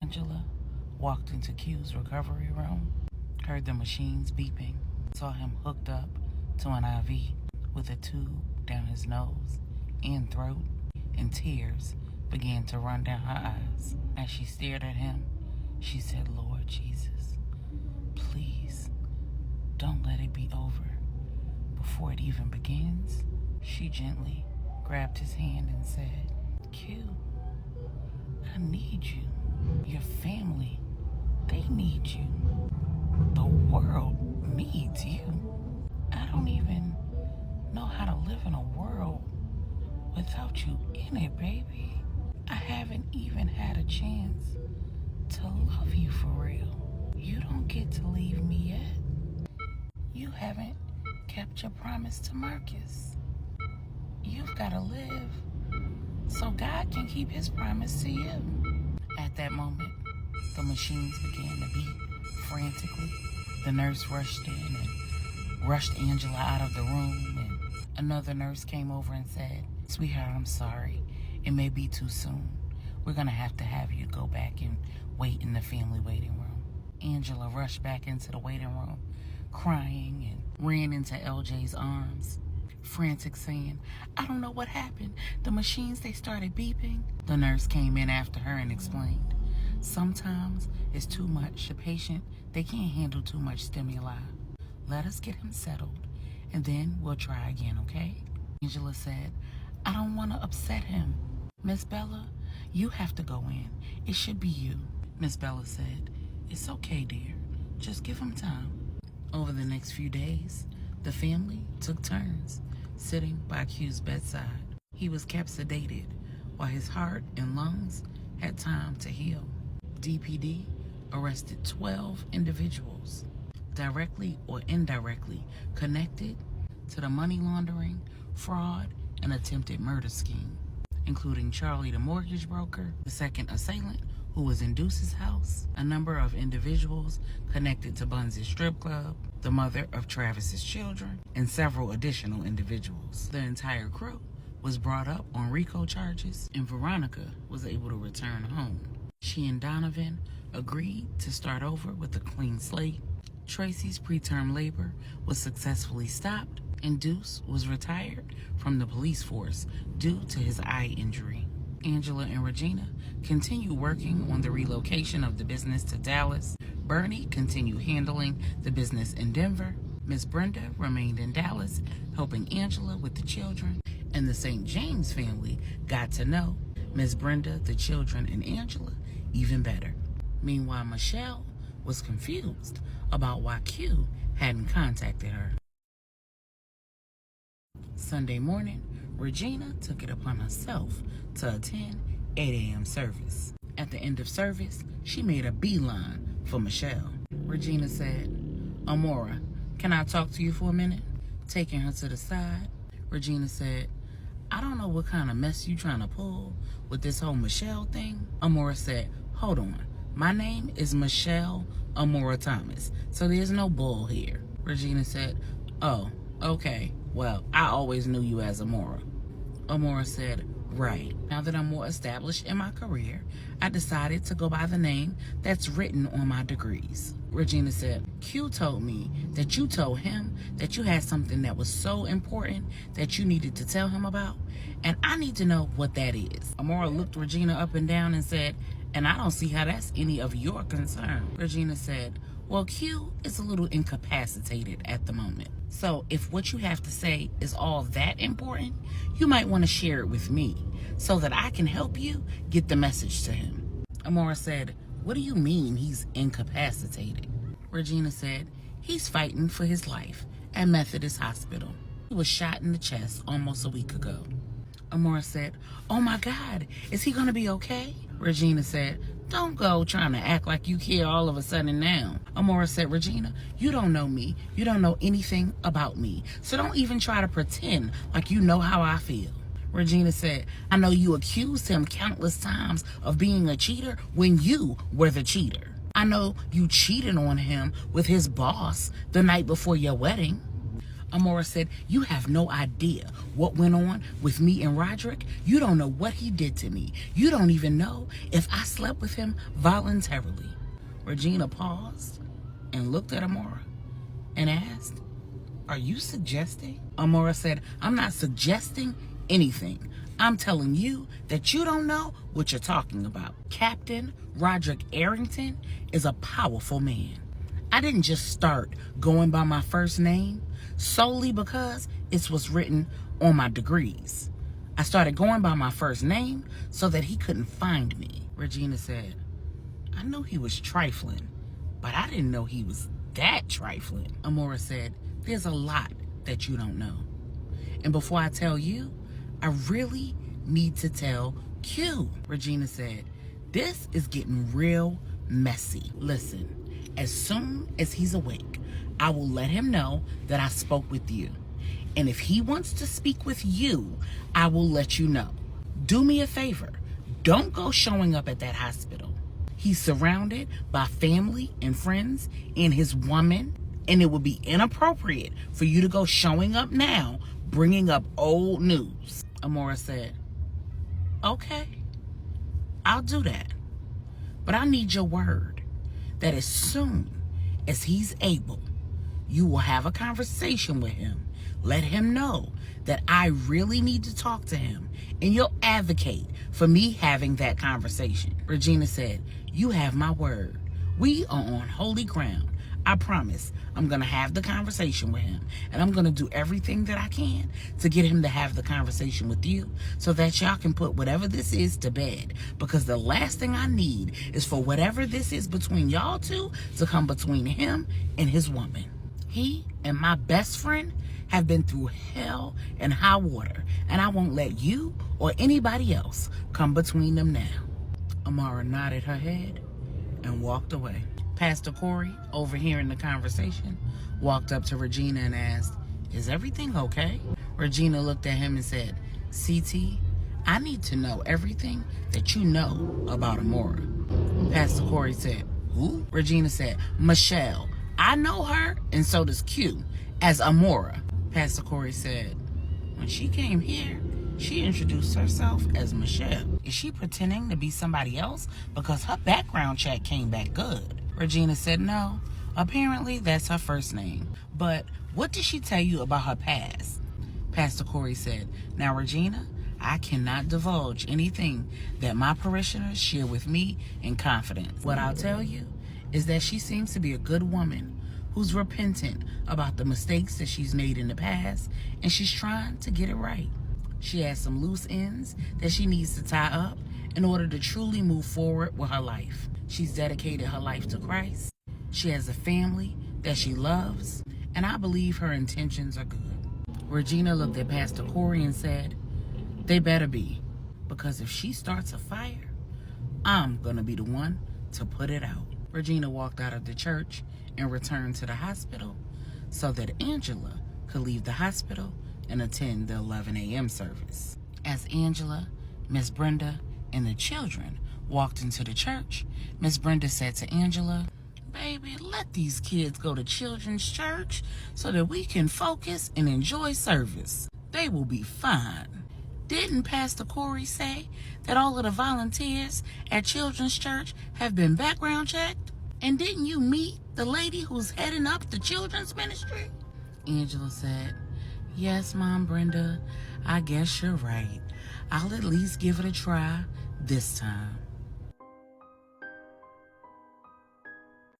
Angela walked into Q's recovery room, heard the machines beeping, saw him hooked up to an IV with a tube down his nose and throat, and tears began to run down her eyes. As she stared at him, she said, "Lord Jesus, please don't let it be over before it even begins." She gently grabbed his hand and said, "Q, I need you. Your family, they need you. The world needs you. I don't even know how to live in a world without you in it, baby. I haven't even had a chance to love you for real. You don't get to leave me yet. You haven't kept your promise to Marcus. You've got to live so God can keep his promise to you." At that moment, the machines began to beat frantically. The nurse rushed in and rushed Angela out of the room, and another nurse came over and said, "Sweetheart, I'm sorry. It may be too soon. We're going to have you go back and wait in the family waiting room." Angela rushed back into the waiting room, crying, and ran into LJ's arms, frantic, saying, "I don't know what happened. The machines, they started beeping." The nurse came in after her and explained, "Sometimes it's too much. The patient, they can't handle too much stimuli. Let us get him settled, and then we'll try again, okay?" Angela said, "I don't want to upset him. Miss Bella, you have to go in. It should be you." Miss Bella said, "It's okay, dear. Just give him time." Over the next few days, the family took turns sitting by Q's bedside. He was kept sedated while his heart and lungs had time to heal. DPD arrested 12 individuals, directly or indirectly connected to the money laundering, fraud, and attempted murder scheme, including Charlie the mortgage broker, the second assailant who was in Deuce's house, a number of individuals connected to Bunz's strip club, the mother of Travis's children, and several additional individuals. The entire crew was brought up on RICO charges, and Veronica was able to return home. She and Donovan agreed to start over with a clean slate. Tracy's preterm labor was successfully stopped, and Deuce was retired from the police force due to his eye injury. Angela and Regina continue working on the relocation of the business to Dallas. Bernie continued handling the business in Denver. Miss Brenda remained in Dallas, helping Angela with the children, and the St. James family got to know Miss Brenda, the children, and Angela even better. Meanwhile, Michelle was confused about why Q hadn't contacted her. Sunday morning, Regina took it upon herself to attend 8 a.m. service. At the end of service, she made a beeline for Michelle. Regina said, "Amora, can I talk to you for a minute?" Taking her to the side, Regina said, "I don't know what kind of mess you trying to pull with this whole Michelle thing." Amora said, "Hold on. My name is Michelle Amora Thomas, so there's no bull here." Regina said, "Oh, okay. Well, I always knew you as Amora." Amora said, "Right. Now that I'm more established in my career, I decided to go by the name that's written on my degrees." Regina said, "Q told me that you told him that you had something that was so important that you needed to tell him about, and I need to know what that is." Amora looked Regina up and down and said, "And I don't see how that's any of your concern." Regina said, "Well, Q is a little incapacitated at the moment. So if what you have to say is all that important, you might want to share it with me so that I can help you get the message to him." Amora said, "What do you mean he's incapacitated?" Regina said, "He's fighting for his life at Methodist Hospital. He was shot in the chest almost a week ago." Amora said, "Oh my God, is he going to be okay?" Regina said, "Don't go trying to act like you care all of a sudden now." Amora said, "Regina, you don't know me. You don't know anything about me. So don't even try to pretend like you know how I feel." Regina said, "I know you accused him countless times of being a cheater when you were the cheater. I know you cheated on him with his boss the night before your wedding." Amora said, "You have no idea what went on with me and Roderick. You don't know what he did to me. You don't even know if I slept with him voluntarily." Regina paused and looked at Amora and asked, "Are you suggesting?" Amora said, "I'm not suggesting anything. I'm telling you that you don't know what you're talking about. Captain Roderick Arrington is a powerful man. I didn't just start going by my first name solely because it's what's written on my degrees. I started going by my first name so that he couldn't find me." Regina said, "I knew he was trifling, but I didn't know he was that trifling." Amora said, "There's a lot that you don't know. And before I tell you, I really need to tell Q." Regina said, "This is getting real messy. Listen, as soon as he's awake, I will let him know that I spoke with you. And if he wants to speak with you, I will let you know. Do me a favor. Don't go showing up at that hospital. He's surrounded by family and friends and his woman, and it would be inappropriate for you to go showing up now, bringing up old news." Amora said, "Okay, I'll do that. But I need your word that as soon as he's able, you will have a conversation with him. Let him know that I really need to talk to him, and you'll advocate for me having that conversation." Regina said, "You have my word. We are on holy ground. I promise I'm going to have the conversation with him, and I'm going to do everything that I can to get him to have the conversation with you so that y'all can put whatever this is to bed, because the last thing I need is for whatever this is between y'all two to come between him and his woman. He and my best friend have been through hell and high water, and I won't let you or anybody else come between them now." Amara nodded her head and walked away. Pastor Corey, overhearing the conversation, walked up to Regina and asked, "Is everything okay?" Regina looked at him and said, "CT, I need to know everything that you know about Amora." Pastor Corey said, "Who?" Regina said, "Michelle. I know her, and so does Q, as Amora." Pastor Corey said, "When she came here, she introduced herself as Michelle. Is she pretending to be somebody else? Because her background check came back good." Regina said, "No, apparently that's her first name. But what did she tell you about her past?" Pastor Corey said, "Now, Regina, I cannot divulge anything that my parishioners share with me in confidence. What I'll tell you is that she seems to be a good woman who's repentant about the mistakes that she's made in the past, and she's trying to get it right. She has some loose ends that she needs to tie up in order to truly move forward with her life. She's dedicated her life to Christ. She has a family that she loves, and I believe her intentions are good." Regina looked at Pastor Corey and said, "They better be, because if she starts a fire, I'm going to be the one to put it out." Regina walked out of the church and returned to the hospital so that Angela could leave the hospital and attend the 11 a.m. service. As Angela, Miss Brenda, and the children walked into the church, Miss Brenda said to Angela, "Baby, let these kids go to children's church so that we can focus and enjoy service. They will be fine. Didn't Pastor Corey say that all of the volunteers at children's church have been background checked? And didn't you meet the lady who's heading up the children's ministry?" Angela said, "Yes, Mom Brenda, I guess you're right. I'll at least give it a try this time."